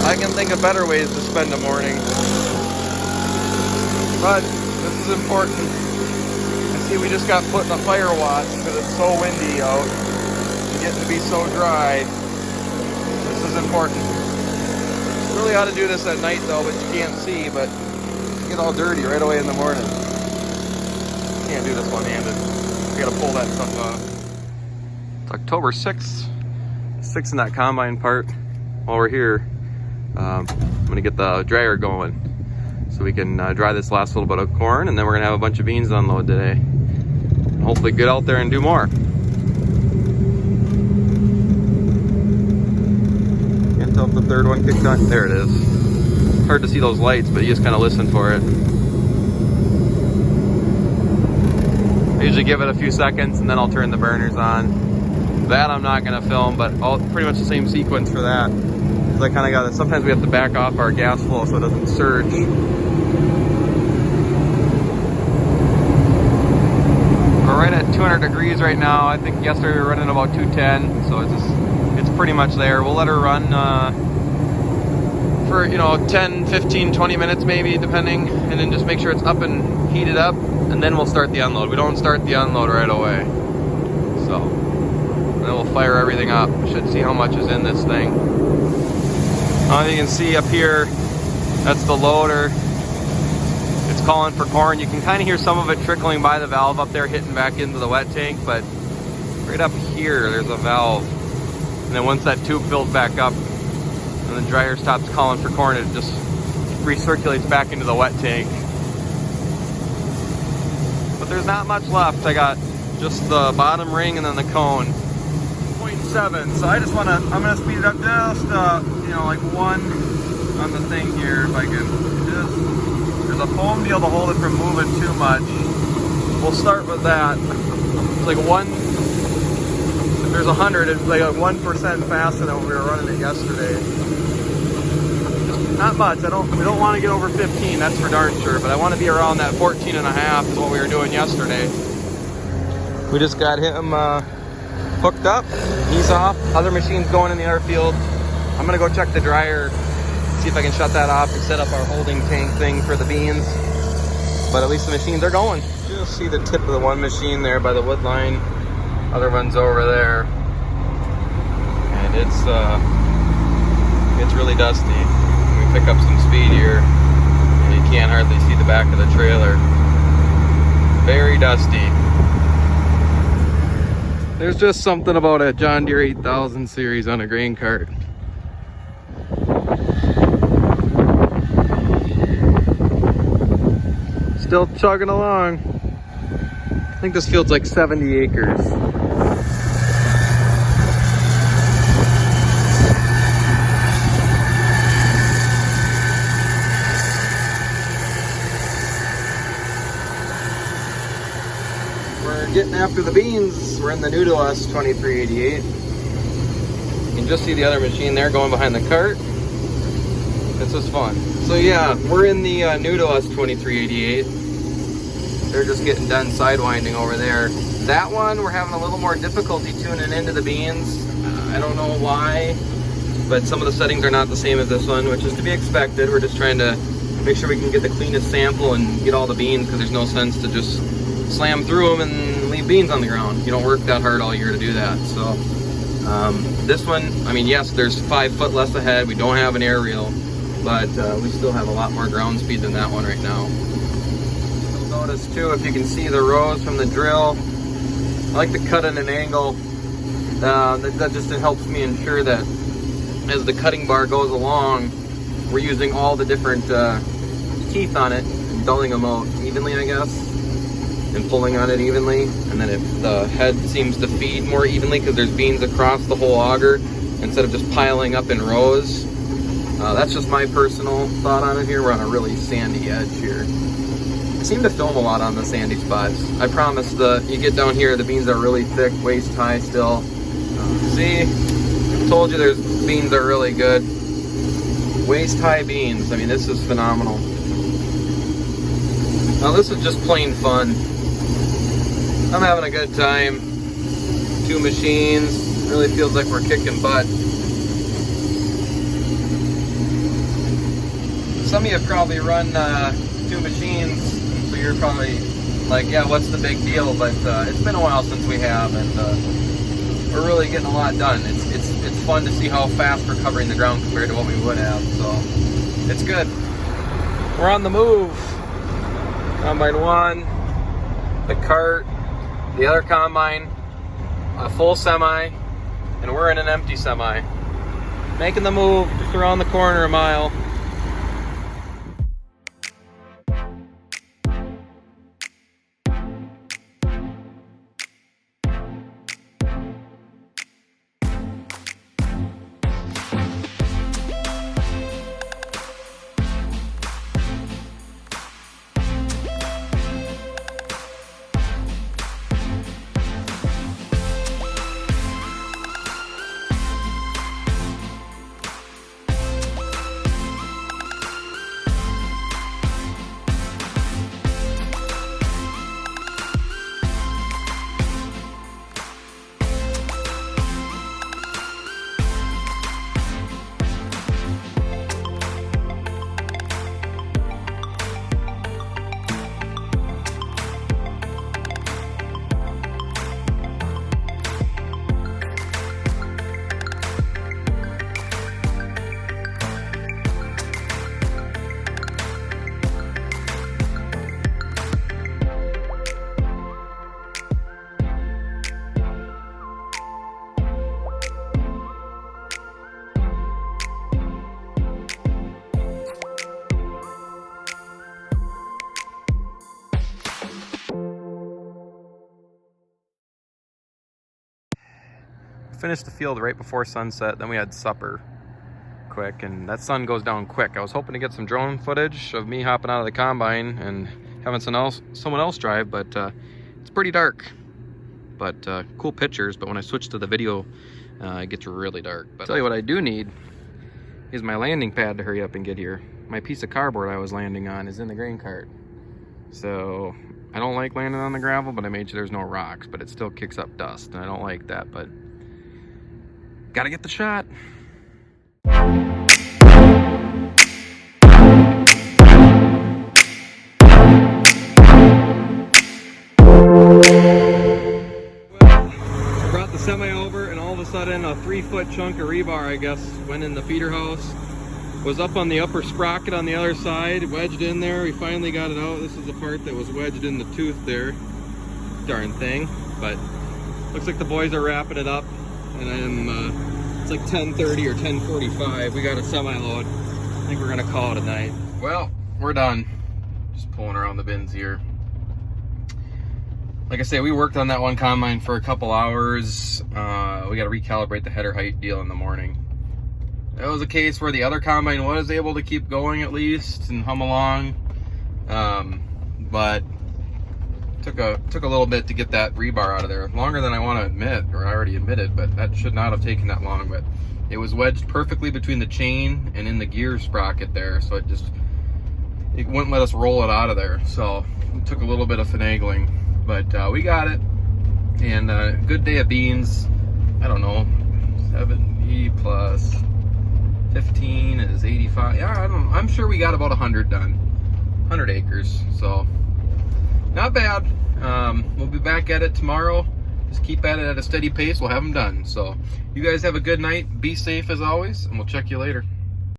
I can think of better ways to spend a morning. But this is important. I see we just got put in a fire watch because it's so windy out. It's getting to be so dry. This is important. Really ought to do this at night though, but you can't see, but you get all dirty right away in the morning. Can't do this one-handed. We gotta pull that stuff off. It's October 6th. 6 in that combine part. While we're here, I'm gonna get the dryer going so we can dry this last little bit of corn, and then we're gonna have a bunch of beans to unload today. And hopefully get out there and do more. Can't tell if the third one kicked on. There it is. Hard to see those lights, but you just kind of listen for it. I usually give it a few seconds and then I'll turn the burners on. That I'm not gonna film, but pretty much the same sequence for that. Because I kind of got it. Sometimes we have to back off our gas flow so it doesn't surge. We're right at 200 degrees right now. I think yesterday we were running about 210, so it's pretty much there. We'll let her run for 10, 15, 20 minutes maybe, depending, and then just make sure it's up and heated up, and then we'll start the unload. We don't start the unload right away, so then we'll fire everything up. Should see how much is in this thing. You can see up here, that's the loader. It's calling for corn. You can kind of hear some of it trickling by the valve up there, hitting back into the wet tank, but right up here, there's a valve. And then once that tube fills back up and the dryer stops calling for corn, it just recirculates back into the wet tank. But there's not much left. I got just the bottom ring and then the cone. 0.7, so I'm gonna speed it up just, like 1 on the thing here, if I can there's a foam deal to hold it from moving too much. We'll start with that. It's like if there's 100, it's like a 1% faster than when we were running it yesterday. Just not much. We don't want to get over 15, that's for darn sure, but I want to be around that 14.5 is what we were doing yesterday. We just got him hooked up. He's off. Other machine's going in the other field. I'm gonna go check the dryer, see if I can shut that off and set up our holding tank thing for the beans. But at least the machines are going. Just see the tip of the one machine there by the wood line. Other one's over there. And it's really dusty. We pick up some speed here, and you can't hardly see the back of the trailer. Very dusty. There's just something about a John Deere 8000 series on a grain cart. Still chugging along. I think this field's like 70 acres. We're getting after the beans. We're in the new to us 2388. You can just see the other machine there going behind the cart. This is fun. So yeah, we're in the new to us 2388. They're just getting done sidewinding over there. That one, we're having a little more difficulty tuning into the beans. I don't know why, but some of the settings are not the same as this one, which is to be expected. We're just trying to make sure we can get the cleanest sample and get all the beans, because there's no sense to just slam through them and leave beans on the ground. You don't work that hard all year to do that. So this one, I mean, yes, there's 5 foot less ahead. We don't have an aerial, but we still have a lot more ground speed than that one right now. You'll notice too, if you can see the rows from the drill, I like to cut at an angle. That just helps me ensure that as the cutting bar goes along, we're using all the different teeth on it, and dulling them out evenly, I guess, and pulling on it evenly. And then if the head seems to feed more evenly because there's beans across the whole auger instead of just piling up in rows. That's just my personal thought on it here. We're on a really sandy edge here. I seem to film a lot on the sandy spots. I promise, you get down here, the beans are really thick, waist high still. See, I told you there's beans are really good. Waist high beans. I mean, this is phenomenal. Now this is just plain fun. I'm having a good time. 2 machines. Really feels like we're kicking butt. some of you have probably run 2 machines, so you're probably like, yeah, what's the big deal? But it's been a while since we have, and we're really getting a lot done. It's fun to see how fast we're covering the ground compared to what we would have, so it's good. We're on the move. Combine 1, the cart, the other combine, a full semi, and we're in an empty semi. Making the move just around the corner a mile. Finished the field right before sunset, then we had supper quick, and that sun goes down quick. I was hoping to get some drone footage of me hopping out of the combine and having someone else drive, but it's pretty dark. But cool pictures, but when I switch to the video, it gets really dark. But I'll tell you what I do need is my landing pad to hurry up and get here. My piece of cardboard I was landing on is in the grain cart. So I don't like landing on the gravel, but I made sure there's no rocks, but it still kicks up dust, and I don't like that, but gotta get the shot. Brought the semi over, and all of a sudden a 3-foot chunk of rebar, I guess, went in the feeder house. Was up on the upper sprocket on the other side, wedged in there. We finally got it out. This is the part that was wedged in the tooth there. Darn thing. But looks like the boys are wrapping it up. And then it's like 10:30 or 10:45. We got a semi-load. I think we're gonna call it a night. Well, we're done. Just pulling around the bins here. Like I say, we worked on that one combine for a couple hours. We got to recalibrate the header height deal in the morning. That was a case where the other combine was able to keep going at least and hum along, but took a little bit to get that rebar out of there. Longer than I want to admit, or I already admitted, but that should not have taken that long. But it was wedged perfectly between the chain and in the gear sprocket there, so it wouldn't let us roll it out of there. So it took a little bit of finagling, but we got it. And good day of beans. I don't know, 70 plus 15 is 85. Yeah, I'm sure we got about 100 done, 100 acres. So not bad. We'll be back at it tomorrow. Just keep at it at a steady pace. We'll have them done. So you guys have a good night. Be safe as always, and we'll check you later.